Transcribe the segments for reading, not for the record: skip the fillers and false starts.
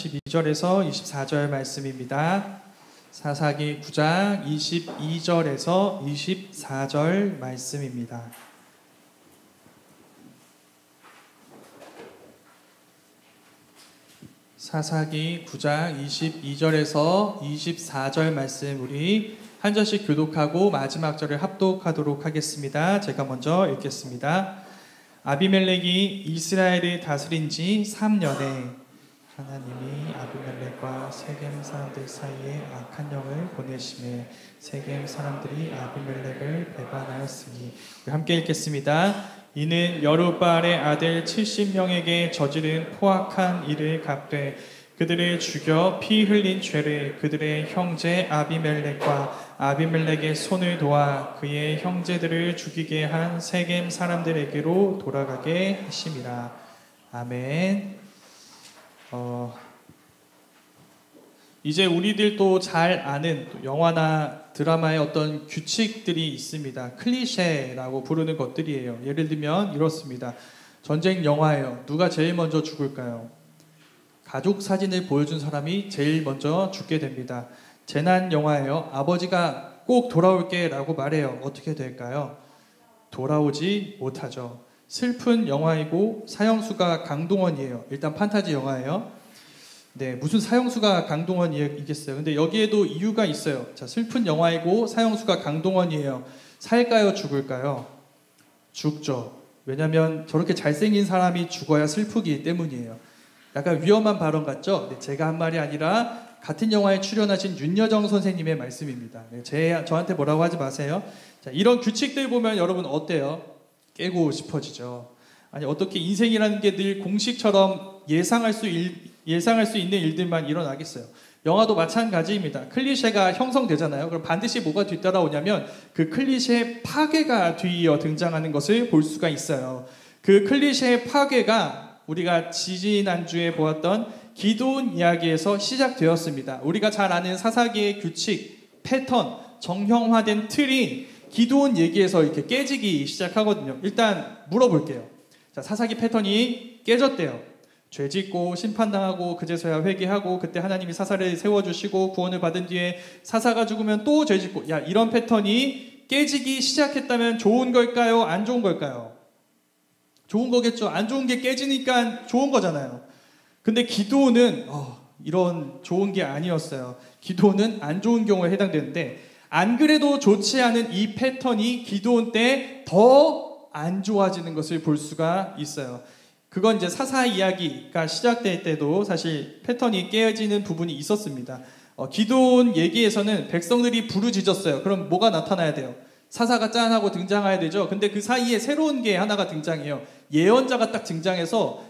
12절에서 24절 말씀입니다. 사사기 9장 22절에서 24절 말씀입니다. 사사기 9장 22절에서 24절 말씀 우리 한 절씩 교독하고 마지막 절을 합독하도록 하겠습니다. 제가 먼저 읽겠습니다. 아비멜렉이 이스라엘을 다스린 지 3년에 하나님이 아비멜렉과 세겜 사람들 사이에 악한 영을 보내심에 세겜 사람들이 아비멜렉을 배반하였으니. 함께 읽겠습니다. 이는 여룻바알의 아들 70명에게 저지른 포악한 일을 갚되 그들을 죽여 피 흘린 죄를 그들의 형제 아비멜렉과 아비멜렉의 손을 도와 그의 형제들을 죽이게 한 세겜 사람들에게로 돌아가게 하심이라. 아멘. 이제 우리들도 잘 아는 영화나 드라마의 어떤 규칙들이 있습니다. 클리셰라고 부르는 것들이에요. 예를 들면 이렇습니다. 전쟁 영화예요. 누가 제일 먼저 죽을까요? 가족 사진을 보여준 사람이 제일 먼저 죽게 됩니다. 재난 영화예요. 아버지가 꼭 돌아올게 라고 말해요. 어떻게 될까요? 돌아오지 못하죠. 슬픈 영화이고 사형수가 강동원이에요. 일단 판타지 영화예요. 네, 무슨 사형수가 강동원이겠어요. 근데 여기에도 이유가 있어요. 자, 슬픈 영화이고 사형수가 강동원이에요. 살까요? 죽을까요? 죽죠. 왜냐하면 저렇게 잘생긴 사람이 죽어야 슬프기 때문이에요. 약간 위험한 발언 같죠? 네, 제가 한 말이 아니라 같은 영화에 출연하신 윤여정 선생님의 말씀입니다. 네, 저한테 뭐라고 하지 마세요. 자, 이런 규칙들 보면 여러분 어때요? 깨고 싶어지죠. 아니 어떻게 인생이라는 게 늘 공식처럼 예상할 수 있는 일들만 일어나겠어요. 영화도 마찬가지입니다. 클리셰가 형성되잖아요. 그럼 반드시 뭐가 뒤따라오냐면 그 클리셰의 파괴가 뒤이어 등장하는 것을 볼 수가 있어요. 그 클리셰의 파괴가 우리가 지지난주에 보았던 기드온 이야기에서 시작되었습니다. 우리가 잘 아는 사사기의 규칙, 패턴, 정형화된 틀이 기드온 얘기에서 이렇게 깨지기 시작하거든요. 일단 물어볼게요. 자, 사사기 패턴이 깨졌대요. 죄 짓고 심판당하고 그제서야 회개하고 그때 하나님이 사사를 세워주시고 구원을 받은 뒤에 사사가 죽으면 또 죄 짓고, 야, 이런 패턴이 깨지기 시작했다면 좋은 걸까요? 안 좋은 걸까요? 좋은 거겠죠. 안 좋은 게 깨지니까 좋은 거잖아요. 근데 기드온은 이런 좋은 게 아니었어요. 기드온은 안 좋은 경우에 해당되는데 안 그래도 좋지 않은 이 패턴이 기드온 때 더 안 좋아지는 것을 볼 수가 있어요. 그건 이제 사사 이야기가 시작될 때도 사실 패턴이 깨지는 부분이 있었습니다. 기드온 얘기에서는 백성들이 부르짖었어요. 그럼 뭐가 나타나야 돼요? 사사가 짠하고 등장해야 되죠. 근데 그 사이에 새로운 게 하나가 등장해요. 예언자가 딱 등장해서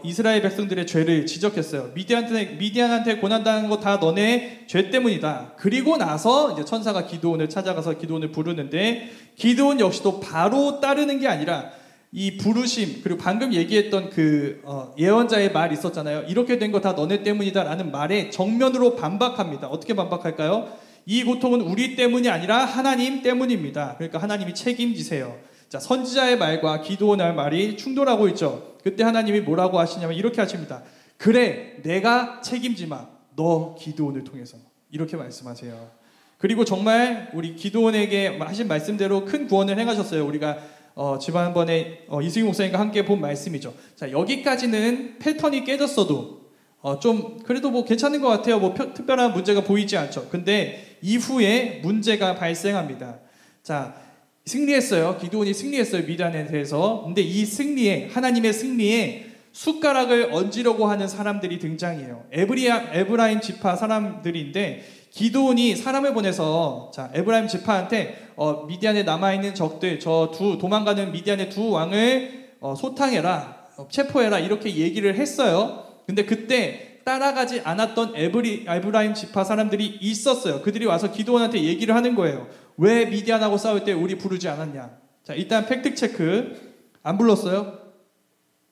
이스라엘 백성들의 죄를 지적했어요. 미디안한테 고난당한 거 다 너네 죄 때문이다. 그리고 나서 이제 천사가 기드온을 찾아가서 기드온을 부르는데 기드온 역시도 바로 따르는 게 아니라 이 부르심 그리고 방금 얘기했던 그 예언자의 말 있었잖아요. 이렇게 된 거 다 너네 때문이다라는 말에 정면으로 반박합니다. 어떻게 반박할까요? 이 고통은 우리 때문이 아니라 하나님 때문입니다. 그러니까 하나님이 책임지세요. 자, 선지자의 말과 기드온의 말이 충돌하고 있죠. 그때 하나님이 뭐라고 하시냐면 이렇게 하십니다. 그래, 내가 책임지마. 너 기드온을 통해서. 이렇게 말씀하세요. 그리고 정말 우리 기드온에게 하신 말씀대로 큰 구원을 행하셨어요. 우리가 지난번에 이승희 목사님과 함께 본 말씀이죠. 자, 여기까지는 패턴이 깨졌어도 좀 그래도 뭐 괜찮은 것 같아요. 뭐 특별한 문제가 보이지 않죠. 근데 이후에 문제가 발생합니다. 자, 승리했어요. 기드온이 승리했어요. 미디안에 대해서. 근데 이 승리에, 하나님의 승리에 숟가락을 얹으려고 하는 사람들이 등장해요. 에브라임 지파 사람들인데 기드온이 사람을 보내서 자, 에브라임 지파한테 미디안에 남아있는 적들, 도망가는 미디안의 두 왕을 소탕해라, 체포해라 이렇게 얘기를 했어요. 근데 그때 따라가지 않았던 에브라임 지파 사람들이 있었어요. 그들이 와서 기드온한테 얘기를 하는 거예요. 왜 미디안하고 싸울 때 우리 부르지 않았냐? 자, 일단 팩트 체크. 안 불렀어요?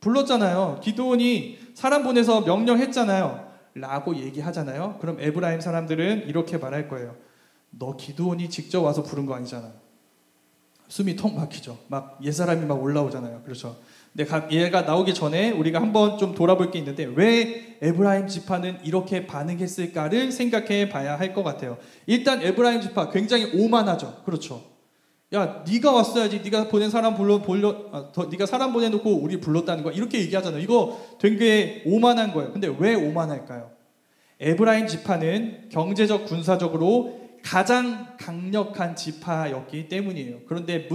불렀잖아요. 기드온이 사람 보내서 명령했잖아요. 라고 얘기하잖아요. 그럼 에브라임 사람들은 이렇게 말할 거예요. 너 기드온이 직접 와서 부른 거 아니잖아. 숨이 턱 막히죠. 막 옛사람이 막 올라오잖아요. 그렇죠. 근데 얘가 나오기 전에 우리가 한번 좀 돌아볼 게 있는데 왜 에브라임 지파는 이렇게 반응했을까를 생각해 봐야 할 것 같아요. 일단 에브라임 지파 굉장히 오만하죠. 그렇죠. 야, 네가 왔어야지. 네가 보낸 사람 네가 사람 보내놓고 우리 불렀다는 거야. 이렇게 얘기하잖아요. 이거 되게 오만한 거예요. 근데 왜 오만할까요? 에브라임 지파는 경제적, 군사적으로 가장 강력한 지파였기 때문이에요. 그런데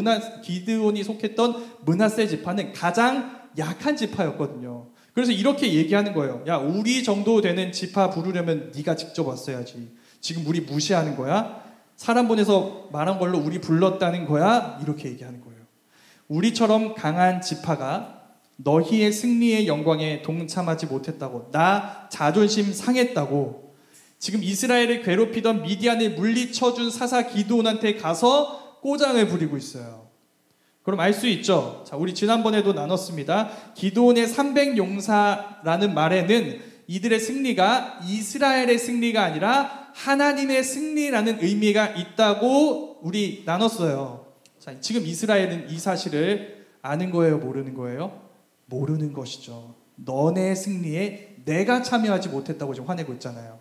기드온이 속했던 므낫세 지파는 가장 약한 지파였거든요. 그래서 이렇게 얘기하는 거예요. 야, 우리 정도 되는 지파 부르려면 네가 직접 왔어야지. 지금 우리 무시하는 거야? 사람 보내서 말한 걸로 우리 불렀다는 거야? 이렇게 얘기하는 거예요. 우리처럼 강한 지파가 너희의 승리의 영광에 동참하지 못했다고, 나 자존심 상했다고, 지금 이스라엘을 괴롭히던 미디안을 물리쳐준 사사 기드온한테 가서 꼬장을 부리고 있어요. 그럼 알 수 있죠. 자, 우리 지난번에도 나눴습니다. 기드온의 300용사라는 말에는 이들의 승리가 이스라엘의 승리가 아니라 하나님의 승리라는 의미가 있다고 우리 나눴어요. 자, 지금 이스라엘은 이 사실을 아는 거예요, 모르는 거예요? 모르는 것이죠. 너네 승리에 내가 참여하지 못했다고 지금 화내고 있잖아요.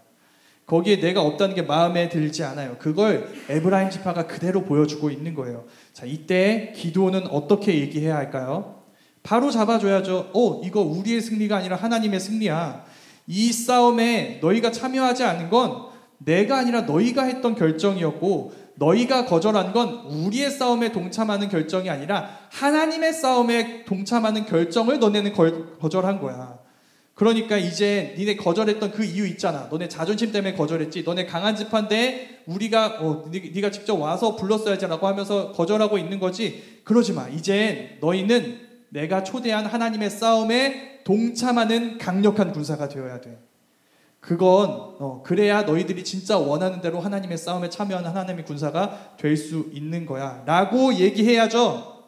거기에 내가 없다는 게 마음에 들지 않아요. 그걸 에브라임 지파가 그대로 보여주고 있는 거예요. 자, 이때 기드온은 어떻게 얘기해야 할까요? 바로 잡아줘야죠. 이거 우리의 승리가 아니라 하나님의 승리야. 이 싸움에 너희가 참여하지 않은 건 내가 아니라 너희가 했던 결정이었고, 너희가 거절한 건 우리의 싸움에 동참하는 결정이 아니라 하나님의 싸움에 동참하는 결정을 너네는 거절한 거야. 그러니까 이제 니네 거절했던 그 이유 있잖아. 너네 자존심 때문에 거절했지. 너네 강한 지파인데 우리가 네가 직접 와서 불렀어야지 라고 하면서 거절하고 있는 거지. 그러지 마. 이제 너희는 내가 초대한 하나님의 싸움에 동참하는 강력한 군사가 되어야 돼. 그건 그래야 너희들이 진짜 원하는 대로 하나님의 싸움에 참여하는 하나님의 군사가 될 수 있는 거야 라고 얘기해야죠.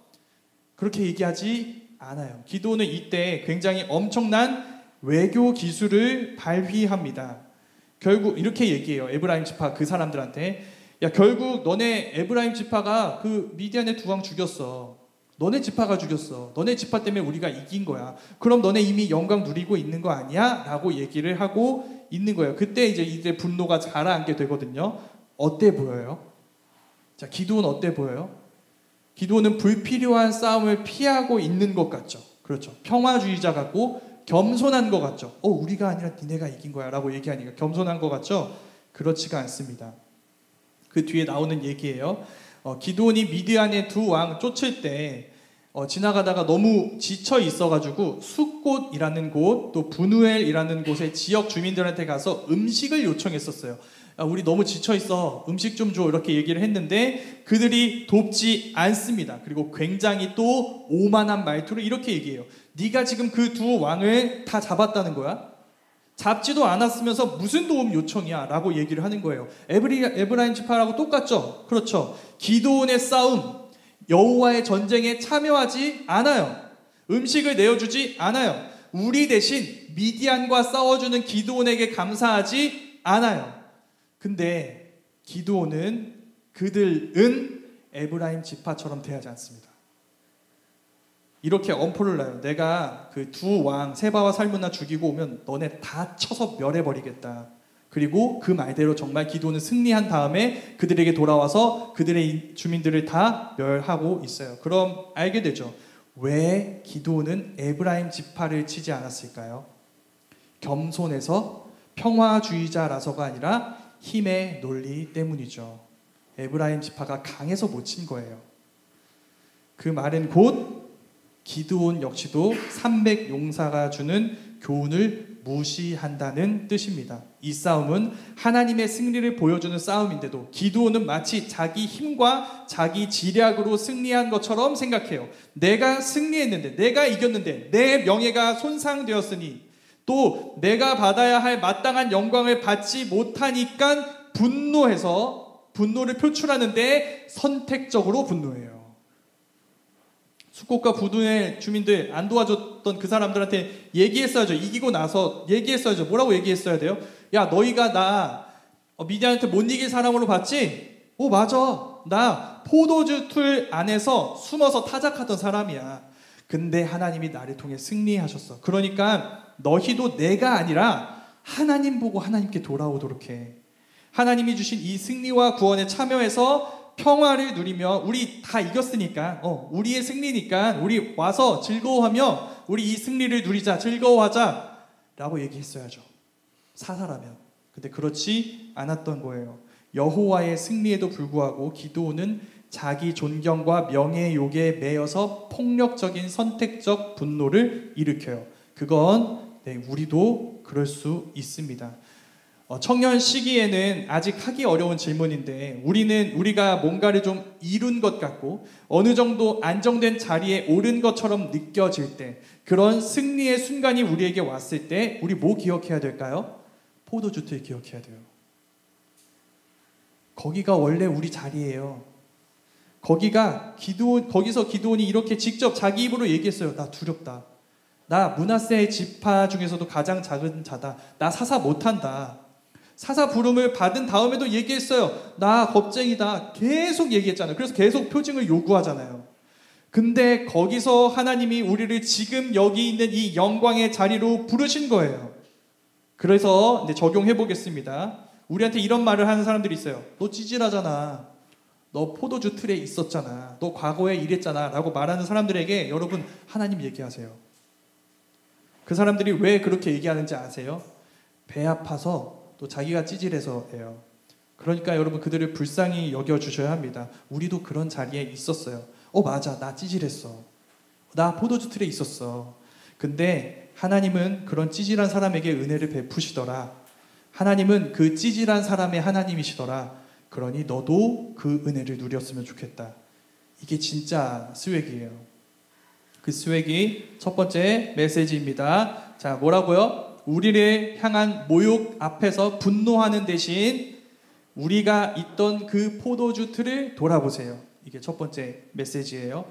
그렇게 얘기하지 않아요. 기드온은 이때 굉장히 엄청난 외교 기술을 발휘합니다. 결국 이렇게 얘기해요. 에브라임 지파 그 사람들한테, 야, 결국 너네 에브라임 지파가 그 미디안의 두 왕 죽였어. 너네 지파가 죽였어. 너네 지파 때문에 우리가 이긴 거야. 그럼 너네 이미 영광 누리고 있는 거 아니야? 라고 얘기를 하고 있는 거예요. 그때 이제 이들의 분노가 가라앉게 되거든요. 어때 보여요? 자, 기드온 어때 보여요? 기드온은 불필요한 싸움을 피하고 있는 것 같죠. 그렇죠. 평화주의자 같고 겸손한 것 같죠. 우리가 아니라 니네가 이긴 거야 라고 얘기하니까 겸손한 것 같죠. 그렇지가 않습니다. 그 뒤에 나오는 얘기예요. 기드온이 미디안의 두 왕 쫓을 때 지나가다가 너무 지쳐 있어가지고 숫곳이라는 곳, 또 브누엘이라는 곳의 지역 주민들한테 가서 음식을 요청했었어요. 우리 너무 지쳐 있어, 음식 좀 줘, 이렇게 얘기를 했는데 그들이 돕지 않습니다. 그리고 굉장히 또 오만한 말투로 이렇게 얘기해요. 네가 지금 그 두 왕을 다 잡았다는 거야? 잡지도 않았으면서 무슨 도움 요청이야? 라고 얘기를 하는 거예요. 에브라임 지파라고 똑같죠? 그렇죠. 기드온의 싸움, 여호와의 전쟁에 참여하지 않아요. 음식을 내어주지 않아요. 우리 대신 미디안과 싸워주는 기드온에게 감사하지 않아요. 근데 그들은 에브라임 지파처럼 대하지 않습니다. 이렇게 엄포를 놔요. 내가 그 두 왕 세바와 살문나 죽이고 오면 너네 다 쳐서 멸해버리겠다. 그리고 그 말대로 정말 기드온은 승리한 다음에 그들에게 돌아와서 그들의 주민들을 다 멸하고 있어요. 그럼 알게 되죠. 왜 기드온은 에브라임 지파를 치지 않았을까요? 겸손해서 평화주의자라서가 아니라 힘의 논리 때문이죠. 에브라임 지파가 강해서 못 친 거예요. 그 말은 곧 기드온 역시도 300용사가 주는 교훈을 무시한다는 뜻입니다. 이 싸움은 하나님의 승리를 보여주는 싸움인데도 기드온은 마치 자기 힘과 자기 지략으로 승리한 것처럼 생각해요. 내가 승리했는데, 내가 이겼는데, 내 명예가 손상되었으니, 또 내가 받아야 할 마땅한 영광을 받지 못하니까 분노해서 분노를 표출하는데 선택적으로 분노해요. 숫곳과 브누엘 주민들 안 도와줬던 그 사람들한테 얘기했어야죠. 이기고 나서 얘기했어야죠. 뭐라고 얘기했어야 돼요? 야, 너희가 나 미디안한테 못 이길 사람으로 봤지? 맞아. 나 포도주 틀 안에서 숨어서 타작하던 사람이야. 근데 하나님이 나를 통해 승리하셨어. 그러니까 너희도 내가 아니라 하나님 보고 하나님께 돌아오도록 해. 하나님이 주신 이 승리와 구원에 참여해서 평화를 누리며 우리 다 이겼으니까 우리의 승리니까 우리 와서 즐거워하며 우리 이 승리를 누리자, 즐거워하자 라고 얘기했어야죠. 사사라면. 근데 그렇지 않았던 거예요. 여호와의 승리에도 불구하고 기드온은 자기 존경과 명예의 욕에 매여서 폭력적인 선택적 분노를 일으켜요. 그건 우리도 그럴 수 있습니다. 청년 시기에는 아직 하기 어려운 질문인데 우리가 뭔가를 좀 이룬 것 같고 어느 정도 안정된 자리에 오른 것처럼 느껴질 때, 그런 승리의 순간이 우리에게 왔을 때 우리 뭐 기억해야 될까요? 포도주틀 기억해야 돼요. 거기가 원래 우리 자리예요. 거기서 기드온이 이렇게 직접 자기 입으로 얘기했어요. 나 두렵다. 나 므낫세 지파 중에서도 가장 작은 자다. 나 사사 못한다. 사사 부름을 받은 다음에도 얘기했어요. 나 겁쟁이다. 계속 얘기했잖아요. 그래서 계속 표징을 요구하잖아요. 근데 거기서 하나님이 우리를 지금 여기 있는 이 영광의 자리로 부르신 거예요. 그래서 이제 적용해 보겠습니다. 우리한테 이런 말을 하는 사람들이 있어요. 너 찌질하잖아. 너 포도주 틀에 있었잖아. 너 과거에 이랬잖아. 라고 말하는 사람들에게 여러분 하나님 얘기하세요. 그 사람들이 왜 그렇게 얘기하는지 아세요? 배 아파서 또 자기가 찌질해서예요. 그러니까 여러분 그들을 불쌍히 여겨주셔야 합니다. 우리도 그런 자리에 있었어요. 맞아, 나 찌질했어. 나 포도주 틀에 있었어. 근데 하나님은 그런 찌질한 사람에게 은혜를 베푸시더라. 하나님은 그 찌질한 사람의 하나님이시더라. 그러니 너도 그 은혜를 누렸으면 좋겠다. 이게 진짜 스웩이에요. 그 스웩이 첫 번째 메시지입니다. 자, 뭐라고요? 우리를 향한 모욕 앞에서 분노하는 대신 우리가 있던 그 포도주 틀을 돌아보세요. 이게 첫 번째 메시지예요.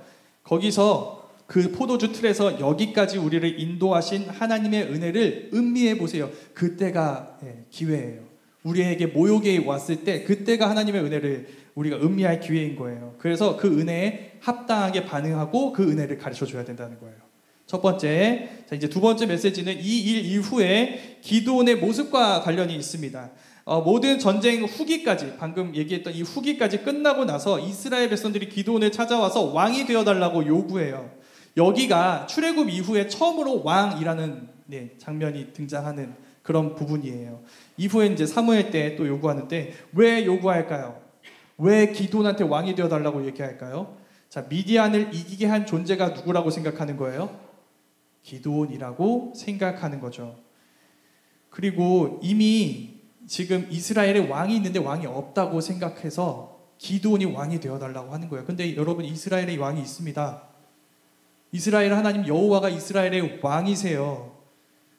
거기서 그 포도주 틀에서 여기까지 우리를 인도하신 하나님의 은혜를 음미해 보세요. 그때가 기회예요. 우리에게 모욕이 왔을 때 그때가 하나님의 은혜를 우리가 음미할 기회인 거예요. 그래서 그 은혜에 합당하게 반응하고 그 은혜를 가르쳐 줘야 된다는 거예요. 첫 번째. 자, 이제 두 번째 메시지는 이 일 이후에 기드온의 모습과 관련이 있습니다. 모든 전쟁 후기까지, 방금 얘기했던 이 후기까지 끝나고 나서 이스라엘 백성들이 기드온을 찾아와서 왕이 되어달라고 요구해요. 여기가 출애굽 이후에 처음으로 왕이라는 장면이 등장하는 그런 부분이에요. 이후에 이제 사무엘 때 또 요구하는데 왜 요구할까요? 왜 기드온한테 왕이 되어달라고 얘기할까요? 자, 미디안을 이기게 한 존재가 누구라고 생각하는 거예요? 기드온이라고 생각하는 거죠. 그리고 이미 지금 이스라엘에 왕이 있는데 왕이 없다고 생각해서 기드온이 왕이 되어달라고 하는 거예요. 근데 여러분, 이스라엘에 왕이 있습니다. 이스라엘 하나님 여호와가 이스라엘의 왕이세요.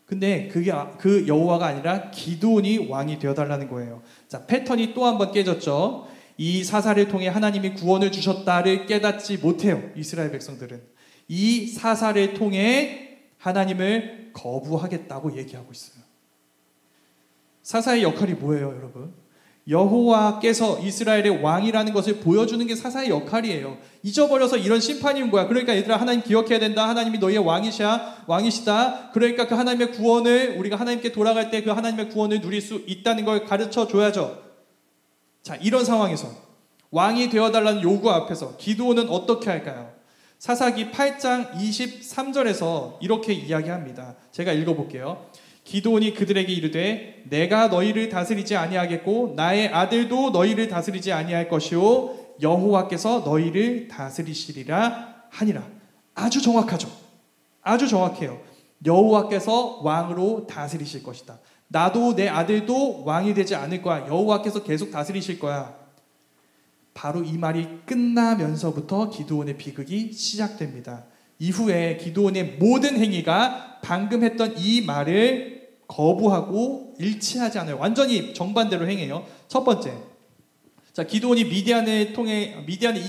근데 그게 그 여호와가 아니라 기드온이 왕이 되어달라는 거예요. 자, 패턴이 또 한 번 깨졌죠. 이 사사를 통해 하나님이 구원을 주셨다를 깨닫지 못해요. 이스라엘 백성들은 이 사사를 통해 하나님을 거부하겠다고 얘기하고 있어요. 사사의 역할이 뭐예요, 여러분? 여호와께서 이스라엘의 왕이라는 것을 보여주는 게 사사의 역할이에요. 잊어버려서 이런 심판이 온 거야. 그러니까 얘들아, 하나님 기억해야 된다. 하나님이 너희의 왕이시다. 그러니까 그 하나님의 구원을, 우리가 하나님께 돌아갈 때 그 하나님의 구원을 누릴 수 있다는 걸 가르쳐 줘야죠. 자, 이런 상황에서 왕이 되어달라는 요구 앞에서 기드온은 어떻게 할까요? 사사기 8장 23절에서 이렇게 이야기합니다. 제가 읽어볼게요. 기드온이 그들에게 이르되 내가 너희를 다스리지 아니하겠고 나의 아들도 너희를 다스리지 아니할 것이요 여호와께서 너희를 다스리시리라 하니라. 아주 정확하죠. 아주 정확해요. 여호와께서 왕으로 다스리실 것이다. 나도 내 아들도 왕이 되지 않을 거야. 여호와께서 계속 다스리실 거야. 바로 이 말이 끝나면서부터 기드온의 비극이 시작됩니다. 이후에 기드온의 모든 행위가 방금 했던 이 말을 거부하고 일치하지 않아요. 완전히 정반대로 행해요. 첫 번째, 자, 기드온이 미디안을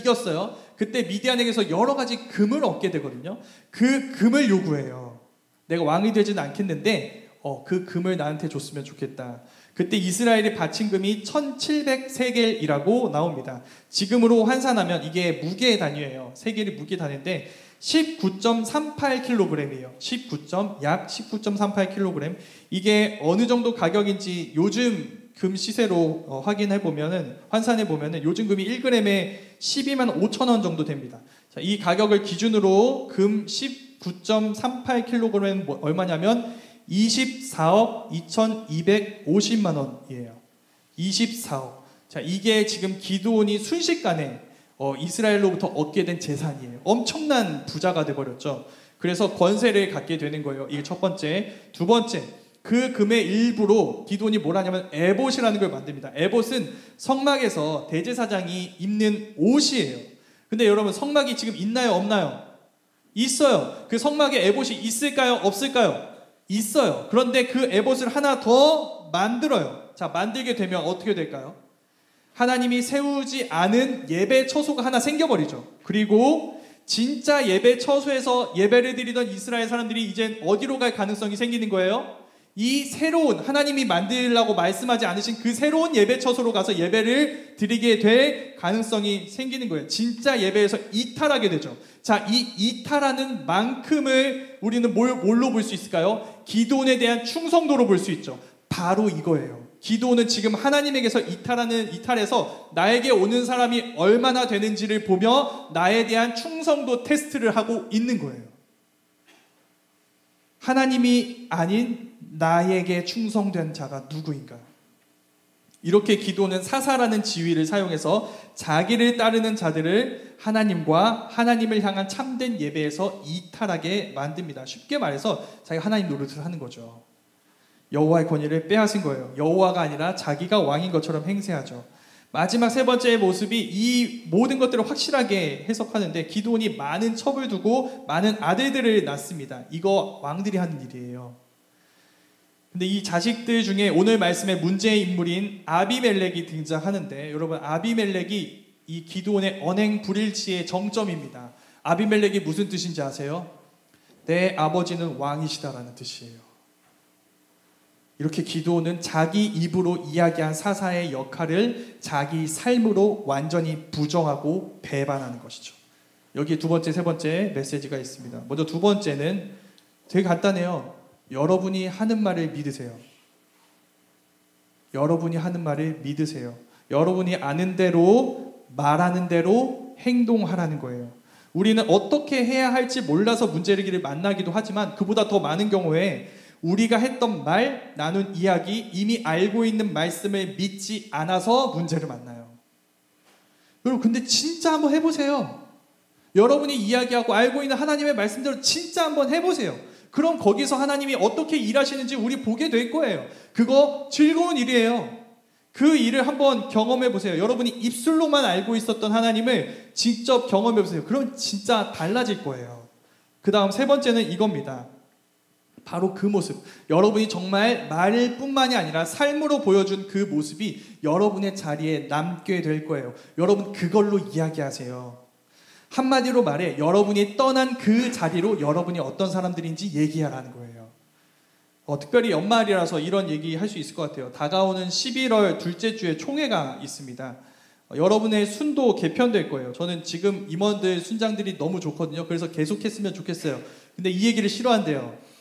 이겼어요. 그때 미디안에게서 여러 가지 금을 얻게 되거든요. 그 금을 요구해요. 내가 왕이 되지는 않겠는데 그 금을 나한테 줬으면 좋겠다. 그때 이스라엘이 바친 금이 1700세겔이라고 나옵니다. 지금으로 환산하면 이게 무게 단위예요. 세겔이 무게 단위인데 19.38kg이에요. 약 19.38kg. 이게 어느 정도 가격인지 요즘 금 시세로 확인해 보면은, 환산해 보면은 요즘 금이 1g에 12만 5천 원 정도 됩니다. 자, 이 가격을 기준으로 금 19.38kg은 얼마냐면 24억 2,250만 원이에요. 24억. 자, 이게 지금 기드온이 순식간에 이스라엘로부터 얻게 된 재산이에요. 엄청난 부자가 돼버렸죠. 그래서 권세를 갖게 되는 거예요. 이게 첫 번째. 두 번째, 그 금의 일부로 기드온이 뭘 하냐면 에봇이라는 걸 만듭니다. 에봇은 성막에서 대제사장이 입는 옷이에요. 근데 여러분, 성막이 지금 있나요, 없나요? 있어요. 그 성막에 에봇이 있을까요, 없을까요? 있어요. 그런데 그 에봇을 하나 더 만들어요. 자, 만들게 되면 어떻게 될까요? 하나님이 세우지 않은 예배 처소가 하나 생겨버리죠. 그리고 진짜 예배 처소에서 예배를 드리던 이스라엘 사람들이 이젠 어디로 갈 가능성이 생기는 거예요? 이 새로운, 하나님이 만들라고 말씀하지 않으신 그 새로운 예배 처소로 가서 예배를 드리게 될 가능성이 생기는 거예요. 진짜 예배에서 이탈하게 되죠. 자, 이 이탈하는 만큼을 우리는 뭘로 볼 수 있을까요? 기드온에 대한 충성도로 볼 수 있죠. 바로 이거예요. 기드온은 지금 하나님에게서 이탈해서 나에게 오는 사람이 얼마나 되는지를 보며 나에 대한 충성도 테스트를 하고 있는 거예요. 하나님이 아닌 나에게 충성된 자가 누구인가? 이렇게 기드온은 사사라는 지위를 사용해서 자기를 따르는 자들을 하나님과 하나님을 향한 참된 예배에서 이탈하게 만듭니다. 쉽게 말해서 자기가 하나님 노릇을 하는 거죠. 여호와의 권위를 빼앗은 거예요. 여호와가 아니라 자기가 왕인 것처럼 행세하죠. 마지막 세 번째의 모습이 이 모든 것들을 확실하게 해석하는데, 기드온이 많은 첩을 두고 많은 아들들을 낳습니다. 이거 왕들이 하는 일이에요. 근데 이 자식들 중에 오늘 말씀의 문제의 인물인 아비멜렉이 등장하는데, 여러분, 아비멜렉이 이 기드온의 언행 불일치의 정점입니다. 아비멜렉이 무슨 뜻인지 아세요? 내 아버지는 왕이시다라는 뜻이에요. 이렇게 기드온은 자기 입으로 이야기한 사사의 역할을 자기 삶으로 완전히 부정하고 배반하는 것이죠. 여기에 두 번째, 세 번째 메시지가 있습니다. 먼저 두 번째는 되게 간단해요. 여러분이 하는 말을 믿으세요. 여러분이 하는 말을 믿으세요. 여러분이 아는 대로, 말하는 대로 행동하라는 거예요. 우리는 어떻게 해야 할지 몰라서 문제를 만나기도 하지만, 그보다 더 많은 경우에 우리가 했던 말, 나눈 이야기, 이미 알고 있는 말씀을 믿지 않아서 문제를 만나요. 여러분, 근데 진짜 한번 해보세요. 여러분이 이야기하고 알고 있는 하나님의 말씀대로 진짜 한번 해보세요. 그럼 거기서 하나님이 어떻게 일하시는지 우리 보게 될 거예요. 그거 즐거운 일이에요. 그 일을 한번 경험해 보세요. 여러분이 입술로만 알고 있었던 하나님을 직접 경험해 보세요. 그럼 진짜 달라질 거예요. 그 다음 세 번째는 이겁니다. 바로 그 모습, 여러분이 정말 말 뿐만이 아니라 삶으로 보여준 그 모습이 여러분의 자리에 남게 될 거예요. 여러분, 그걸로 이야기하세요. 한마디로 말해, 여러분이 떠난 그 자리로 여러분이 어떤 사람들인지 얘기하라는 거예요. 특별히 연말이라서 이런 얘기 할 수 있을 것 같아요. 다가오는 11월 둘째 주에 총회가 있습니다. 여러분의 순도 개편될 거예요. 저는 지금 임원들, 순장들이 너무 좋거든요. 그래서 계속 했으면 좋겠어요. 근데 이 얘기를 싫어한대요.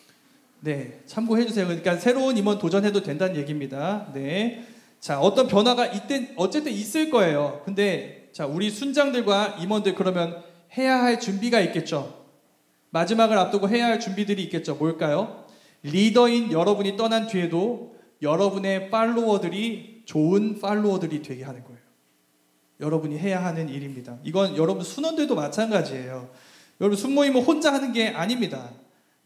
네, 참고해 주세요. 그러니까 새로운 임원 도전해도 된다는 얘기입니다. 네, 자, 어떤 변화가 이때 어쨌든 있을 거예요. 근데 자, 우리 순장들과 임원들, 그러면 해야 할 준비가 있겠죠. 마지막을 앞두고 해야 할 준비들이 있겠죠. 뭘까요? 리더인 여러분이 떠난 뒤에도 여러분의 팔로워들이 좋은 팔로워들이 되게 하는 거예요. 여러분이 해야 하는 일입니다. 이건 여러분 순원들도 마찬가지예요. 여러분, 순모임은 혼자 하는 게 아닙니다.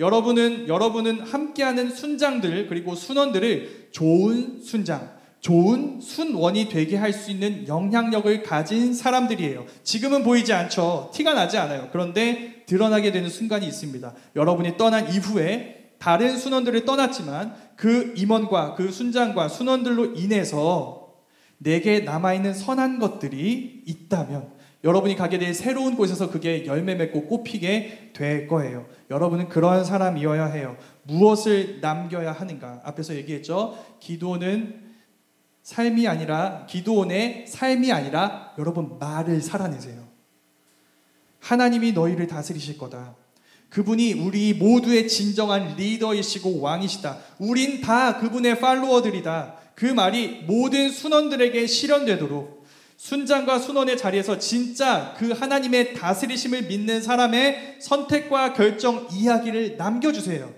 여러분은 함께하는 순장들, 그리고 순원들을 좋은 순장, 좋은 순원이 되게 할 수 있는 영향력을 가진 사람들이에요. 지금은 보이지 않죠. 티가 나지 않아요. 그런데 드러나게 되는 순간이 있습니다. 여러분이 떠난 이후에 다른 순원들을 떠났지만 그 임원과 그 순장과 순원들로 인해서 내게 남아있는 선한 것들이 있다면 여러분이 가게 될 새로운 곳에서 그게 열매 맺고 꽃피게 될 거예요. 여러분은 그러한 사람이어야 해요. 무엇을 남겨야 하는가? 앞에서 얘기했죠. 기드온의 삶이 아니라 여러분 말을 살아내세요. 하나님이 너희를 다스리실 거다. 그분이 우리 모두의 진정한 리더이시고 왕이시다. 우린 다 그분의 팔로워들이다. 그 말이 모든 순원들에게 실현되도록 순장과 순원의 자리에서 진짜 그 하나님의 다스리심을 믿는 사람의 선택과 결정 이야기를 남겨주세요.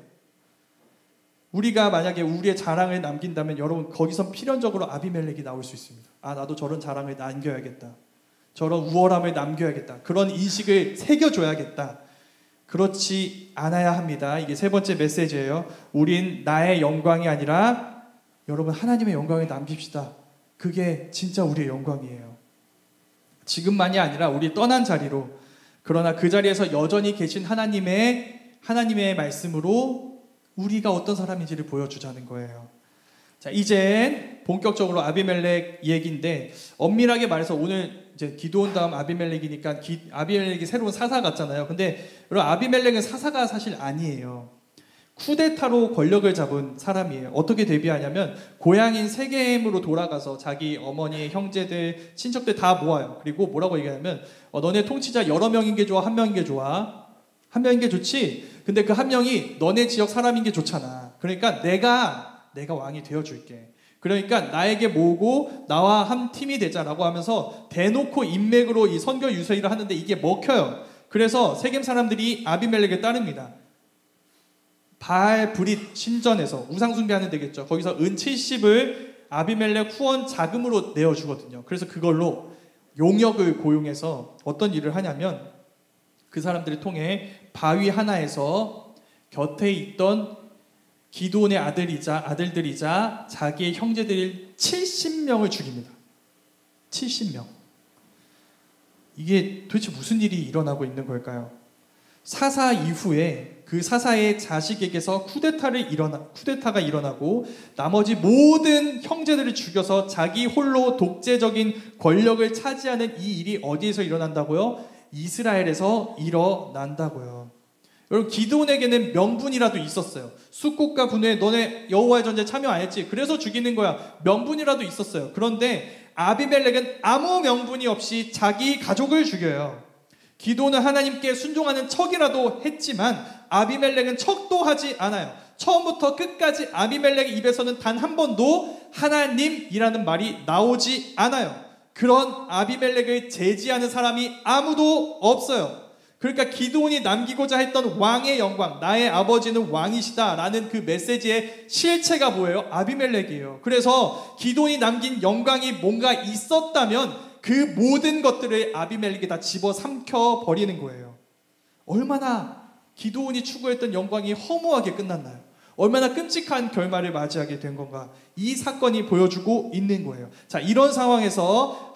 우리가 만약에 우리의 자랑을 남긴다면 여러분 거기서 필연적으로 아비멜렉이 나올 수 있습니다. 아, 나도 저런 자랑을 남겨야겠다. 저런 우월함을 남겨야겠다. 그런 인식을 새겨줘야겠다. 그렇지 않아야 합니다. 이게 세 번째 메시지예요. 우린 나의 영광이 아니라 여러분 하나님의 영광을 남깁시다. 그게 진짜 우리의 영광이에요. 지금만이 아니라 우리 떠난 자리로, 그러나 그 자리에서 여전히 계신 하나님의 말씀으로 우리가 어떤 사람인지를 보여주자는 거예요. 자, 이제 본격적으로 아비멜렉 얘기인데, 엄밀하게 말해서 오늘 이제 기드온 다음 아비멜렉이니까 아비멜렉이 새로운 사사 같잖아요. 근데 여러분 아비멜렉은 사사가 사실 아니에요. 쿠데타로 권력을 잡은 사람이에요. 어떻게 데뷔하냐면 고향인 세겜으로 돌아가서 자기 어머니, 형제들, 친척들 다 모아요. 그리고 뭐라고 얘기하냐면 너네 통치자 여러 명인 게 좋아, 한 명인 게 좋아? 한 명인 게 좋지? 근데 그 한 명이 너네 지역 사람인 게 좋잖아. 그러니까 내가 왕이 되어줄게. 그러니까 나에게 모으고 나와 한 팀이 되자라고 하면서 대놓고 인맥으로 이 선교 유세를 하는데 이게 먹혀요. 그래서 세겜 사람들이 아비멜렉을 따릅니다. 바알 브릿 신전에서 우상 숭배하는 데겠죠. 거기서 은 70을 아비멜렉 후원 자금으로 내어주거든요. 그래서 그걸로 용역을 고용해서 어떤 일을 하냐면 그 사람들을 통해 바위 하나에서 곁에 있던 기드온의 아들들이자 자기의 형제들 70명을 죽입니다. 70명. 이게 도대체 무슨 일이 일어나고 있는 걸까요? 사사 이후에 그 사사의 자식에게서 쿠데타가 일어나고 나머지 모든 형제들을 죽여서 자기 홀로 독재적인 권력을 차지하는 이 일이 어디에서 일어난다고요? 이스라엘에서 일어난다고요. 여러분 기드온에게는 명분이라도 있었어요. 숫곳과 분에 너네 여호와의 전쟁에 참여 안 했지? 그래서 죽이는 거야. 명분이라도 있었어요. 그런데 아비멜렉은 아무 명분이 없이 자기 가족을 죽여요. 기드온은 하나님께 순종하는 척이라도 했지만 아비멜렉은 척도 하지 않아요. 처음부터 끝까지 아비멜렉의 입에서는 단 한 번도 하나님이라는 말이 나오지 않아요. 그런 아비멜렉을 제지하는 사람이 아무도 없어요. 그러니까 기드온이 남기고자 했던 왕의 영광, 나의 아버지는 왕이시다 라는 그 메시지의 실체가 뭐예요? 아비멜렉이에요. 그래서 기드온이 남긴 영광이 뭔가 있었다면 그 모든 것들을 아비멜렉이 다 집어삼켜 버리는 거예요. 얼마나 기드온이 추구했던 영광이 허무하게 끝났나요? 얼마나 끔찍한 결말을 맞이하게 된 건가? 이 사건이 보여주고 있는 거예요. 자, 이런 상황에서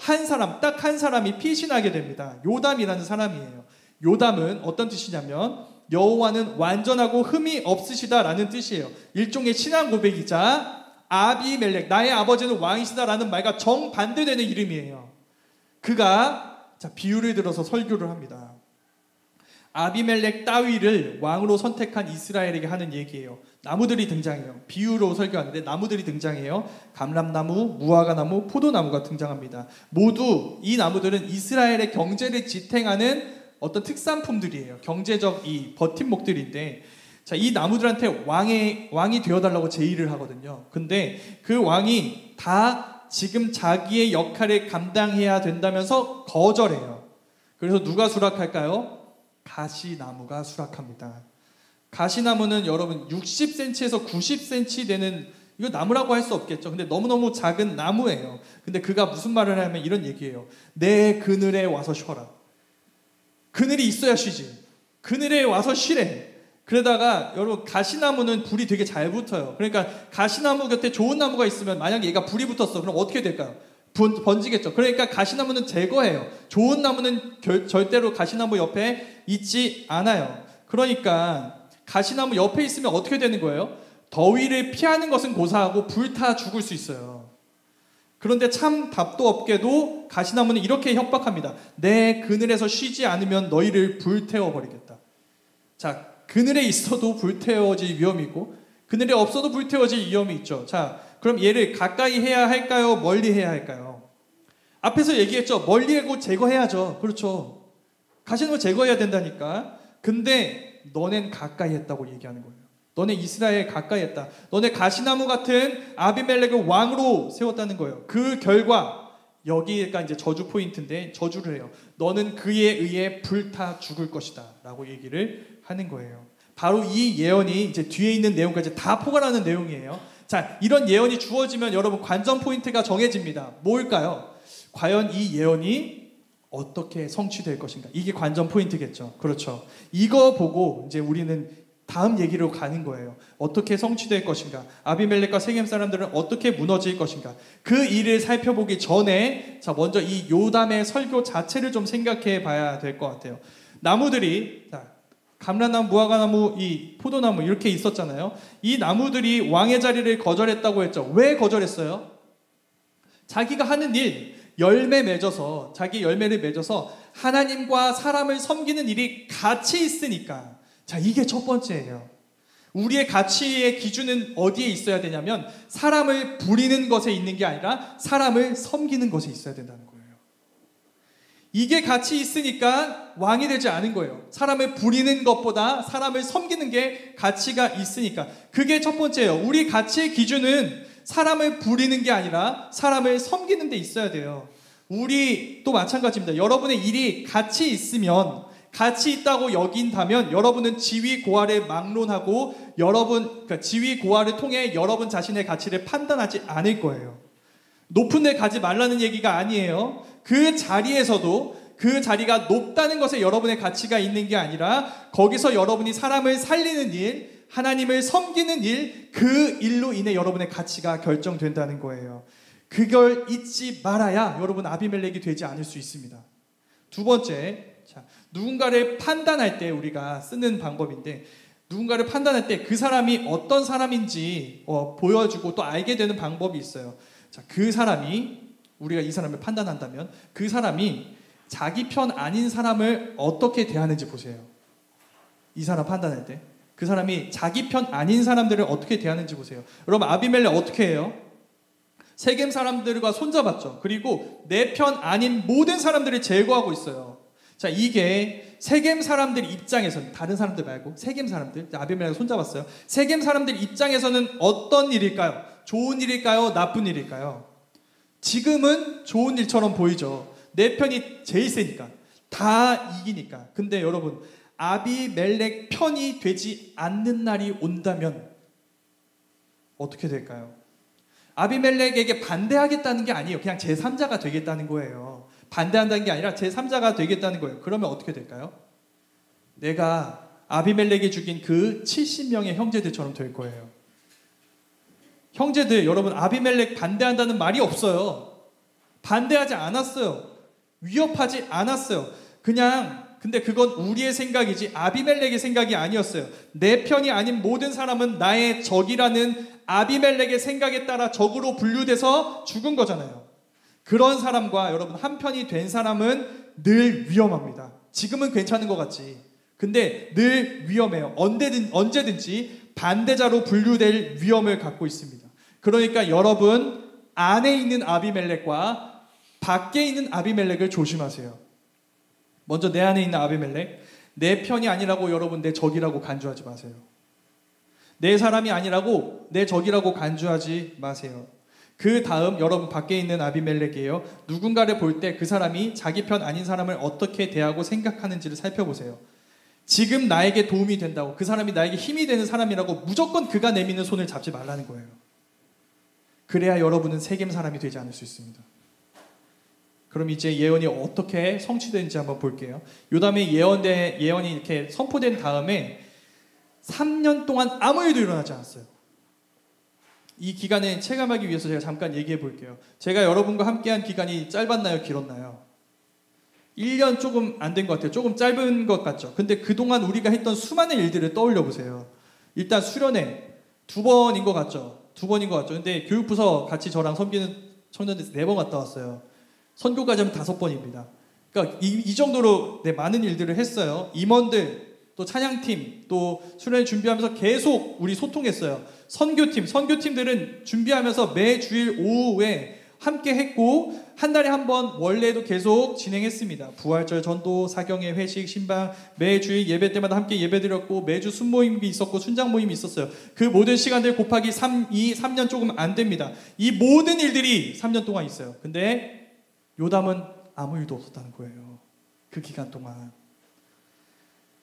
딱 한 사람이 피신하게 됩니다. 요담이라는 사람이에요. 요담은 어떤 뜻이냐면 여호와는 완전하고 흠이 없으시다라는 뜻이에요. 일종의 신앙 고백이자 아비멜렉, 나의 아버지는 왕이시다라는 말과 정반대되는 이름이에요. 그가 비유를 들어서 설교를 합니다. 아비멜렉 따위를 왕으로 선택한 이스라엘에게 하는 얘기예요. 나무들이 등장해요. 비유로 설교하는데 나무들이 등장해요. 감람나무, 무화과나무, 포도나무가 등장합니다. 모두 이 나무들은 이스라엘의 경제를 지탱하는 어떤 특산품들이에요. 경제적 이 버팀목들인데, 자, 이 나무들한테 왕이 되어달라고 제의를 하거든요. 근데 그 왕이 다 지금 자기의 역할을 감당해야 된다면서 거절해요. 그래서 누가 수락할까요? 가시나무가 수락합니다. 가시나무는 여러분 60cm에서 90cm 되는, 이거 나무라고 할 수 없겠죠. 근데 너무너무 작은 나무예요. 근데 그가 무슨 말을 하냐면 이런 얘기예요. 내 그늘에 와서 쉬어라. 그늘이 있어야 쉬지. 그늘에 와서 쉬래. 그러다가 여러분 가시나무는 불이 되게 잘 붙어요. 그러니까 가시나무 곁에 좋은 나무가 있으면 만약에 얘가 불이 붙었어. 그럼 어떻게 될까요? 번지겠죠. 그러니까 가시나무는 제거해요. 좋은 나무는 절대로 가시나무 옆에 있지 않아요. 그러니까 가시나무 옆에 있으면 어떻게 되는 거예요? 더위를 피하는 것은 고사하고 불타 죽을 수 있어요. 그런데 참 답도 없게도 가시나무는 이렇게 협박합니다. 내 그늘에서 쉬지 않으면 너희를 불태워버리겠다. 자, 그늘에 있어도 불태워질 위험이 있고 그늘에 없어도 불태워질 위험이 있죠. 자, 그럼 얘를 가까이 해야 할까요? 멀리 해야 할까요? 앞에서 얘기했죠. 멀리 하고 제거해야죠. 그렇죠. 가시는 거 제거해야 된다니까. 근데 너넨 가까이 했다고 얘기하는 거예요. 너네 이스라엘 가까이 했다. 너네 가시나무 같은 아비멜렉을 왕으로 세웠다는 거예요. 그 결과 여기가 이제 저주 포인트인데 저주를 해요. 너는 그에 의해 불타 죽을 것이다 라고 얘기를 하는 거예요. 바로 이 예언이 이제 뒤에 있는 내용까지 다 포괄하는 내용이에요. 자, 이런 예언이 주어지면 여러분 관전 포인트가 정해집니다. 뭘까요? 과연 이 예언이 어떻게 성취될 것인가? 이게 관전 포인트겠죠. 그렇죠. 이거 보고 이제 우리는 다음 얘기로 가는 거예요. 어떻게 성취될 것인가? 아비멜렉과 세겜 사람들은 어떻게 무너질 것인가? 그 일을 살펴보기 전에 자, 먼저 이 요담의 설교 자체를 좀 생각해 봐야 될 것 같아요. 나무들이 감람나무, 무화과나무, 이 포도나무 이렇게 있었잖아요. 이 나무들이 왕의 자리를 거절했다고 했죠. 왜 거절했어요? 자기가 하는 일, 열매 맺어서 자기 열매를 맺어서 하나님과 사람을 섬기는 일이 같이 있으니까. 자, 이게 첫 번째예요. 우리의 가치의 기준은 어디에 있어야 되냐면 사람을 부리는 것에 있는 게 아니라 사람을 섬기는 것에 있어야 된다는 거예요. 이게 같이 있으니까 왕이 되지 않은 거예요. 사람을 부리는 것보다 사람을 섬기는 게 가치가 있으니까. 그게 첫 번째예요. 우리 가치의 기준은 사람을 부리는 게 아니라 사람을 섬기는 데 있어야 돼요. 우리 또 마찬가지입니다. 여러분의 일이 가치 있으면, 가치 있다고 여긴다면 여러분은 지위 고하를 막론하고 그러니까 지위 고하를 통해 여러분 자신의 가치를 판단하지 않을 거예요. 높은 데 가지 말라는 얘기가 아니에요. 그 자리에서도 그 자리가 높다는 것에 여러분의 가치가 있는 게 아니라 거기서 여러분이 사람을 살리는 일, 하나님을 섬기는 일, 그 일로 인해 여러분의 가치가 결정된다는 거예요. 그걸 잊지 말아야 여러분 아비멜렉이 되지 않을 수 있습니다. 두 번째, 자, 누군가를 판단할 때 우리가 쓰는 방법인데, 누군가를 판단할 때 그 사람이 어떤 사람인지 보여주고 또 알게 되는 방법이 있어요. 자, 그 사람이, 우리가 이 사람을 판단한다면 그 사람이 자기 편 아닌 사람을 어떻게 대하는지 보세요. 이 사람 판단할 때 그 사람이 자기 편 아닌 사람들을 어떻게 대하는지 보세요. 여러분, 아비멜렉 어떻게 해요? 세겜 사람들과 손잡았죠. 그리고 내 편 아닌 모든 사람들을 제거하고 있어요. 자, 이게 세겜 사람들 입장에서는, 다른 사람들 말고 세겜 사람들, 아비멜렉을 손잡았어요. 세겜 사람들 입장에서는 어떤 일일까요? 좋은 일일까요? 나쁜 일일까요? 지금은 좋은 일처럼 보이죠. 내 편이 제일 세니까, 다 이기니까. 근데 여러분, 아비멜렉 편이 되지 않는 날이 온다면 어떻게 될까요? 아비멜렉에게 반대하겠다는 게 아니에요. 그냥 제3자가 되겠다는 거예요. 반대한다는 게 아니라 제3자가 되겠다는 거예요. 그러면 어떻게 될까요? 내가 아비멜렉이 죽인 그 70명의 형제들처럼 될 거예요. 형제들, 여러분, 아비멜렉 반대한다는 말이 없어요. 반대하지 않았어요. 위협하지 않았어요. 근데 그건 우리의 생각이지 아비멜렉의 생각이 아니었어요. 내 편이 아닌 모든 사람은 나의 적이라는 아비멜렉의 생각에 따라 적으로 분류돼서 죽은 거잖아요. 그런 사람과 여러분 한 편이 된 사람은 늘 위험합니다. 지금은 괜찮은 것 같지. 근데 늘 위험해요. 언제든지 반대자로 분류될 위험을 갖고 있습니다. 그러니까 여러분 안에 있는 아비멜렉과 밖에 있는 아비멜렉을 조심하세요. 먼저 내 안에 있는 아비멜렉, 내 편이 아니라고 여러분 내 적이라고 간주하지 마세요. 내 사람이 아니라고 내 적이라고 간주하지 마세요. 그 다음 여러분 밖에 있는 아비멜렉이에요. 누군가를 볼 때 그 사람이 자기 편 아닌 사람을 어떻게 대하고 생각하는지를 살펴보세요. 지금 나에게 도움이 된다고, 그 사람이 나에게 힘이 되는 사람이라고 무조건 그가 내미는 손을 잡지 말라는 거예요. 그래야 여러분은 세겜 사람이 되지 않을 수 있습니다. 그럼 이제 예언이 어떻게 성취되는지 한번 볼게요. 요담의 예언이 이렇게 선포된 다음에 3년 동안 아무 일도 일어나지 않았어요. 이 기간을 체감하기 위해서 제가 잠깐 얘기해 볼게요. 제가 여러분과 함께한 기간이 짧았나요? 길었나요? 1년 조금 안 된 것 같아요. 조금 짧은 것 같죠. 근데 그동안 우리가 했던 수많은 일들을 떠올려 보세요. 일단 수련회 2번인 것 같죠. 2번인 것 같죠. 근데 교육부서 같이 저랑 섬기는 청년들 4번 갔다 왔어요. 선교까지 하면 5번입니다. 그러니까 이 정도로 많은 일들을 했어요. 임원들, 또 찬양팀, 또 수련회 준비하면서 계속 우리 소통했어요. 선교팀들은 준비하면서 매 주일 오후에 함께 했고 한 달에 한 번 원래도 계속 진행했습니다. 부활절 전도, 사경회, 회식, 신방, 매주일 예배 때마다 함께 예배드렸고 매주 순모임이 있었고 순장 모임이 있었어요. 그 모든 시간들 곱하기 3년 조금 안 됩니다. 이 모든 일들이 3년 동안 있어요. 근데 요담은 아무 일도 없었다는 거예요. 그 기간 동안.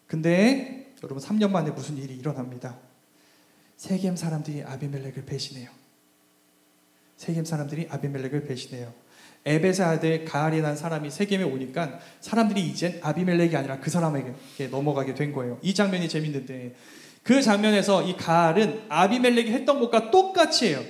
근데 여러분 3년 만에 무슨 일이 일어납니다. 세겜 사람들이 아비멜렉을 배신해요. 세겜 사람들이 아비멜렉을 배신해요. 에벳의 아들 가알이라는 사람이 세겜에 오니까 사람들이 이젠 아비멜렉이 아니라 그 사람에게 넘어가게 된 거예요. 이 장면이 재밌는데 그 장면에서 이 가알은 아비멜렉이 했던 것과 똑같이 해요.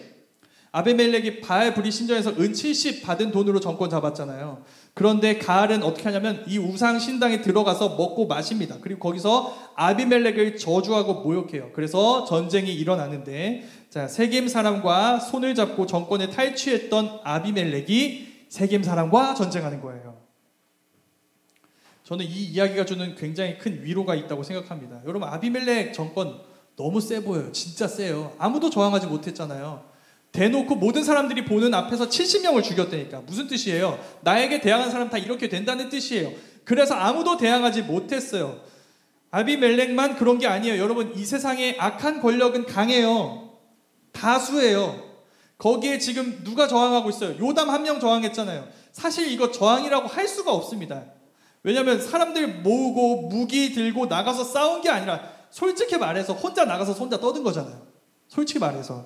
아비멜렉이 바알 브리 신전에서 은 70 받은 돈으로 정권 잡았잖아요. 그런데 가알은 어떻게 하냐면 이 우상 신당에 들어가서 먹고 마십니다. 그리고 거기서 아비멜렉을 저주하고 모욕해요. 그래서 전쟁이 일어나는데 자, 세겜 사람과 손을 잡고 정권에 탈취했던 아비멜렉이 세겜 사람과 전쟁하는 거예요. 저는 이 이야기가 주는 굉장히 큰 위로가 있다고 생각합니다. 여러분 아비멜렉 정권 너무 세 보여요. 진짜 세요. 아무도 저항하지 못했잖아요. 대놓고 모든 사람들이 보는 앞에서 70명을 죽였다니까. 무슨 뜻이에요? 나에게 대항한 사람 다 이렇게 된다는 뜻이에요. 그래서 아무도 대항하지 못했어요. 아비멜렉만 그런 게 아니에요. 여러분 이 세상에 악한 권력은 강해요. 다수예요. 거기에 지금 누가 저항하고 있어요? 요담 한 명 저항했잖아요. 사실 이거 저항이라고 할 수가 없습니다. 왜냐하면 사람들 모으고 무기 들고 나가서 싸운 게 아니라 솔직히 말해서 혼자 나가서 혼자 떠든 거잖아요. 솔직히 말해서.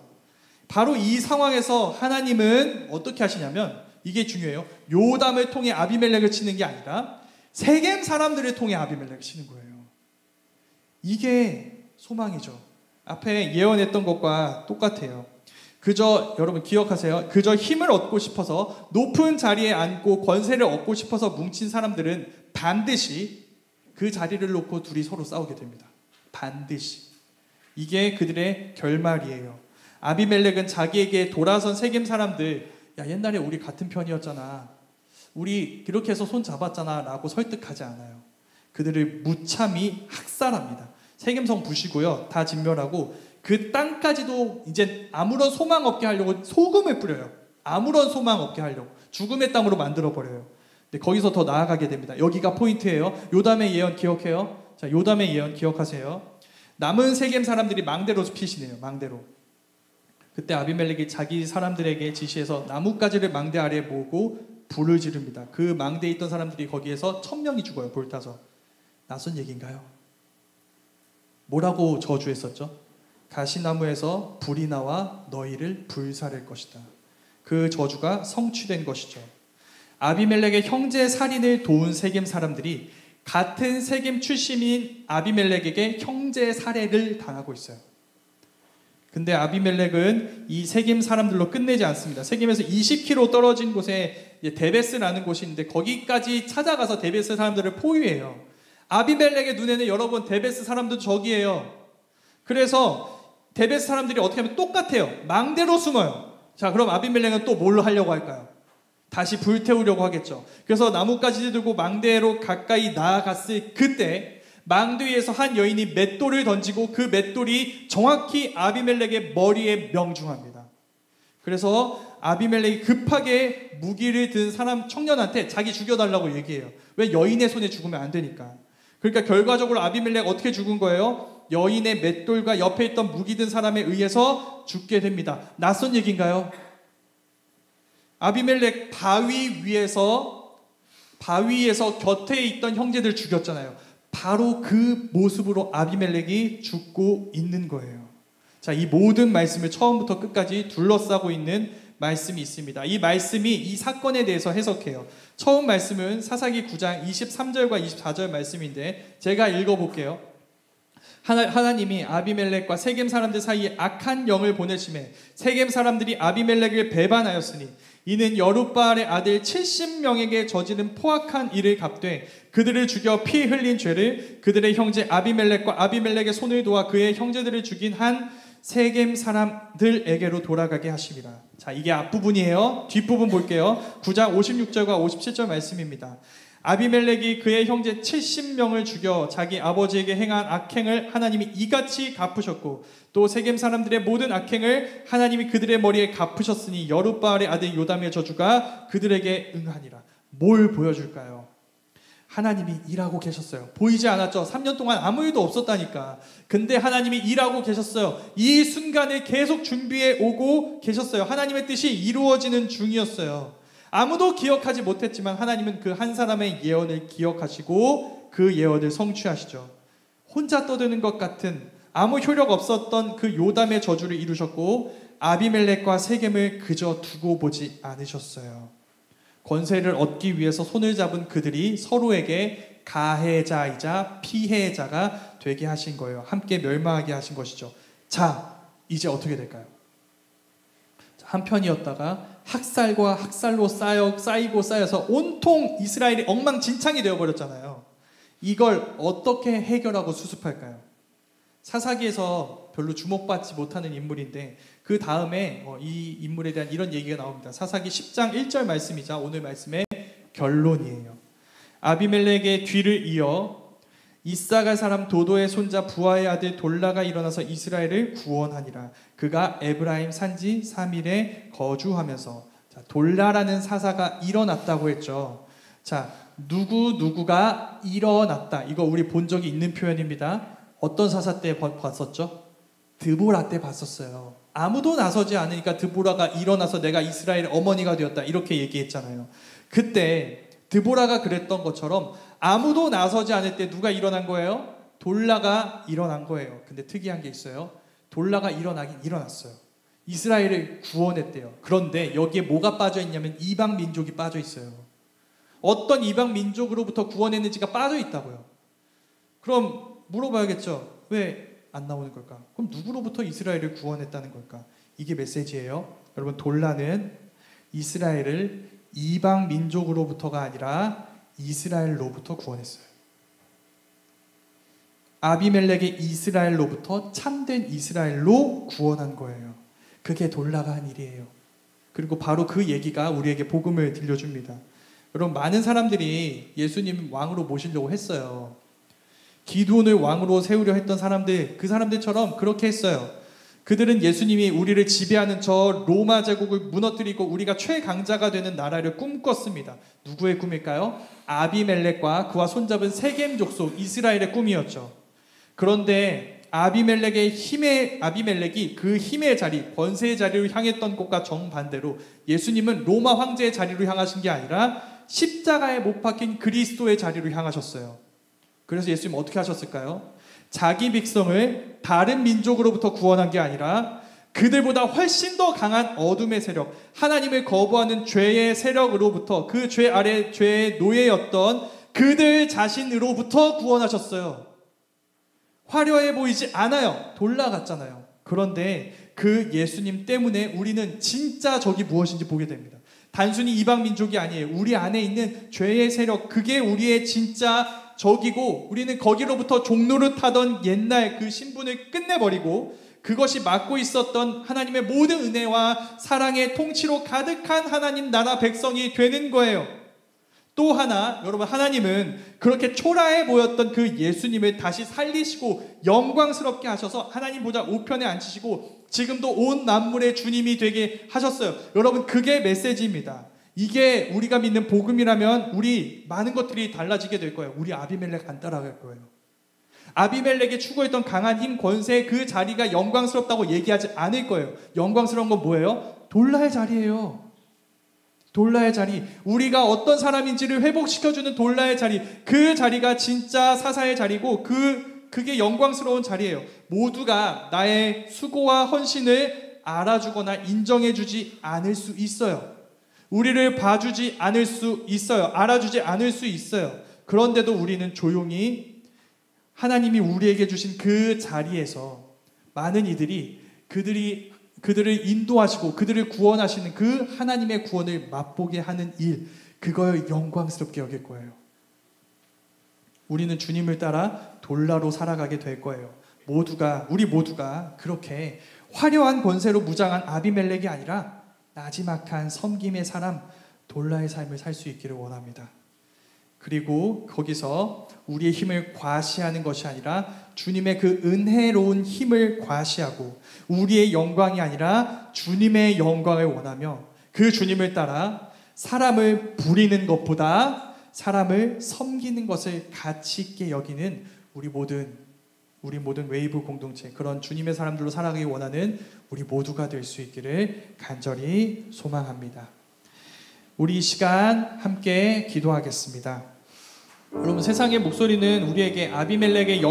바로 이 상황에서 하나님은 어떻게 하시냐면 이게 중요해요. 요담을 통해 아비멜렉을 치는 게 아니라 세겜 사람들을 통해 아비멜렉을 치는 거예요. 이게 소망이죠. 앞에 예언했던 것과 똑같아요. 그저 여러분 기억하세요. 그저 힘을 얻고 싶어서 높은 자리에 앉고 권세를 얻고 싶어서 뭉친 사람들은 반드시 그 자리를 놓고 둘이 서로 싸우게 됩니다. 반드시. 이게 그들의 결말이에요. 아비멜렉은 자기에게 돌아선 세겜 사람들, 야 옛날에 우리 같은 편이었잖아. 우리 그렇게 해서 손 잡았잖아 라고 설득하지 않아요. 그들을 무참히 학살합니다. 세겜성 부시고요. 다 진멸하고 그 땅까지도 이제 아무런 소망 없게 하려고 소금을 뿌려요. 아무런 소망 없게 하려고. 죽음의 땅으로 만들어버려요. 근데 거기서 더 나아가게 됩니다. 여기가 포인트예요. 요담의 예언 기억해요? 자, 요담의 예언 기억하세요. 남은 세겜 사람들이 망대로 피시네요. 망대로. 그때 아비멜렉이 자기 사람들에게 지시해서 나뭇가지를 망대 아래에 모으고 불을 지릅니다. 그 망대에 있던 사람들이 거기에서 1000명이 죽어요. 불타서. 낯선 얘기인가요? 뭐라고 저주했었죠? 가시나무에서 불이 나와 너희를 불살릴 것이다. 그 저주가 성취된 것이죠. 아비멜렉의 형제 살인을 도운 세겜 사람들이 같은 세겜 출신인 아비멜렉에게 형제 살해를 당하고 있어요. 근데 아비멜렉은 이 세겜 사람들로 끝내지 않습니다. 세겜에서 20km 떨어진 곳에 데베스라는 곳이 있는데 거기까지 찾아가서 데베스 사람들을 포위해요. 아비멜렉의 눈에는 여러분 데베스 사람도 적이에요. 그래서 데베스 사람들이 어떻게 하면 똑같아요. 망대로 숨어요. 자, 그럼 아비멜렉은 또 뭘로 하려고 할까요? 다시 불태우려고 하겠죠. 그래서 나뭇가지 들고 망대로 가까이 나아갔을 그때 망대 위에서 한 여인이 맷돌을 던지고 그 맷돌이 정확히 아비멜렉의 머리에 명중합니다. 그래서 아비멜렉이 급하게 무기를 든 사람 청년한테 자기 죽여달라고 얘기해요. 왜? 여인의 손에 죽으면 안 되니까. 그러니까 결과적으로 아비멜렉 어떻게 죽은 거예요? 여인의 맷돌과 옆에 있던 무기 든 사람에 의해서 죽게 됩니다. 낯선 얘기인가요? 아비멜렉 바위에서 곁에 있던 형제들 죽였잖아요. 바로 그 모습으로 아비멜렉이 죽고 있는 거예요. 자, 이 모든 말씀을 처음부터 끝까지 둘러싸고 있는 말씀이 있습니다. 이 말씀이 이 사건에 대해서 해석해요. 처음 말씀은 사사기 9장 23절과 24절 말씀인데 제가 읽어볼게요. 하나님이 아비멜렉과 세겜 사람들 사이에 악한 영을 보내심에 세겜 사람들이 아비멜렉을 배반하였으니 이는 여룻바알의 아들 70명에게 저지른 포악한 일을 갚되 그들을 죽여 피 흘린 죄를 그들의 형제 아비멜렉과 아비멜렉의 손을 도와 그의 형제들을 죽인 한 세겜 사람들에게로 돌아가게 하심이라. 자, 이게 앞부분이에요. 뒷부분 볼게요. 9장 56절과 57절 말씀입니다. 아비멜렉이 그의 형제 70명을 죽여 자기 아버지에게 행한 악행을 하나님이 이같이 갚으셨고 또 세겜 사람들의 모든 악행을 하나님이 그들의 머리에 갚으셨으니 여룻바알의 아들 요담의 저주가 그들에게 응하니라. 뭘 보여줄까요? 하나님이 일하고 계셨어요. 보이지 않았죠? 3년 동안 아무 일도 없었다니까. 근데 하나님이 일하고 계셨어요. 이 순간을 계속 준비해 오고 계셨어요. 하나님의 뜻이 이루어지는 중이었어요. 아무도 기억하지 못했지만 하나님은 그 한 사람의 예언을 기억하시고 그 예언을 성취하시죠. 혼자 떠드는 것 같은 아무 효력 없었던 그 요담의 저주를 이루셨고 아비멜렉과 세겜을 그저 두고 보지 않으셨어요. 권세를 얻기 위해서 손을 잡은 그들이 서로에게 가해자이자 피해자가 되게 하신 거예요. 함께 멸망하게 하신 것이죠. 자, 이제 어떻게 될까요? 한편이었다가 학살과 학살로 쌓이고 쌓여서 온통 이스라엘이 엉망진창이 되어버렸잖아요. 이걸 어떻게 해결하고 수습할까요? 사사기에서 별로 주목받지 못하는 인물인데 그 다음에 이 인물에 대한 이런 얘기가 나옵니다. 사사기 10장 1절 말씀이자 오늘 말씀의 결론이에요. 아비멜렉의 뒤를 이어 이사갈 사람 도도의 손자 부하의 아들 돌라가 일어나서 이스라엘을 구원하니라. 그가 에브라임 산지 3일에 거주하면서, 자, 돌라라는 사사가 일어났다고 했죠. 자, 누구가 일어났다. 이거 우리 본 적이 있는 표현입니다. 어떤 사사 때 봤었죠? 드보라 때 봤었어요. 아무도 나서지 않으니까 드보라가 일어나서 내가 이스라엘의 어머니가 되었다 이렇게 얘기했잖아요. 그때 드보라가 그랬던 것처럼 아무도 나서지 않을 때 누가 일어난 거예요? 돌라가 일어난 거예요. 근데 특이한 게 있어요. 돌라가 일어나긴 일어났어요. 이스라엘을 구원했대요. 그런데 여기에 뭐가 빠져 있냐면 이방 민족이 빠져 있어요. 어떤 이방 민족으로부터 구원했는지가 빠져 있다고요. 그럼 물어봐야겠죠. 왜 안 나오는 걸까? 그럼 누구로부터 이스라엘을 구원했다는 걸까? 이게 메시지예요. 여러분, 돌라는 이스라엘을 이방 민족으로부터가 아니라 이스라엘로부터 구원했어요. 아비멜렉의 이스라엘로부터 참된 이스라엘로 구원한 거예요. 그게 돌라가 한 일이에요. 그리고 바로 그 얘기가 우리에게 복음을 들려줍니다. 여러분, 많은 사람들이 예수님 왕으로 모시려고 했어요. 기드온을 왕으로 세우려 했던 사람들, 그 사람들처럼 그렇게 했어요. 그들은 예수님이 우리를 지배하는 저 로마 제국을 무너뜨리고 우리가 최강자가 되는 나라를 꿈꿨습니다. 누구의 꿈일까요? 아비멜렉과 그와 손잡은 세겜 족속 이스라엘의 꿈이었죠. 그런데 아비멜렉이 그 힘의 자리, 권세의 자리로 향했던 것과 정반대로 예수님은 로마 황제의 자리로 향하신 게 아니라 십자가에 못 박힌 그리스도의 자리로 향하셨어요. 그래서 예수님 어떻게 하셨을까요? 자기 백성을 다른 민족으로부터 구원한 게 아니라 그들보다 훨씬 더 강한 어둠의 세력, 하나님을 거부하는 죄의 세력으로부터, 그 죄 아래 죄의 노예였던 그들 자신으로부터 구원하셨어요. 화려해 보이지 않아요. 돌라 같잖아요. 그런데 그 예수님 때문에 우리는 진짜 적이 무엇인지 보게 됩니다. 단순히 이방 민족이 아니에요. 우리 안에 있는 죄의 세력, 그게 우리의 진짜 적이고 우리는 거기로부터 종로를 타던 옛날 그 신분을 끝내버리고 그것이 맡고 있었던 하나님의 모든 은혜와 사랑의 통치로 가득한 하나님 나라 백성이 되는 거예요. 또 하나, 여러분, 하나님은 그렇게 초라해 보였던 그 예수님을 다시 살리시고 영광스럽게 하셔서 하나님 보좌 우편에 앉히시고 지금도 온 만물의 주님이 되게 하셨어요. 여러분, 그게 메시지입니다. 이게 우리가 믿는 복음이라면 우리 많은 것들이 달라지게 될 거예요. 우리 아비멜렉 안 따라갈 거예요. 아비멜렉이 추구했던 강한 힘, 권세, 그 자리가 영광스럽다고 얘기하지 않을 거예요. 영광스러운 건 뭐예요? 돌라의 자리예요. 돌라의 자리, 우리가 어떤 사람인지를 회복시켜주는 돌라의 자리, 그 자리가 진짜 사사의 자리고 그게 영광스러운 자리예요. 모두가 나의 수고와 헌신을 알아주거나 인정해주지 않을 수 있어요. 우리를 봐주지 않을 수 있어요. 알아주지 않을 수 있어요. 그런데도 우리는 조용히 하나님이 우리에게 주신 그 자리에서 많은 이들이 그들을 인도하시고 그들을 구원하시는 그 하나님의 구원을 맛보게 하는 일, 그걸 영광스럽게 여길 거예요. 우리는 주님을 따라 돌라로 살아가게 될 거예요. 우리 모두가 그렇게 화려한 권세로 무장한 아비멜렉이 아니라 나지막한 섬김의 사람, 돌라의 삶을 살 수 있기를 원합니다. 그리고 거기서 우리의 힘을 과시하는 것이 아니라 주님의 그 은혜로운 힘을 과시하고 우리의 영광이 아니라 주님의 영광을 원하며 그 주님을 따라 사람을 부리는 것보다 사람을 섬기는 것을 가치 있게 여기는 우리 모든 웨이브 공동체, 그런 주님의 사람들로 살아가기 원하는 우리 모두가 될 수 있기를 간절히 소망합니다. 우리 이 시간 함께 기도하겠습니다. 여러분, 세상의 목소리는 우리에게 아비멜렉의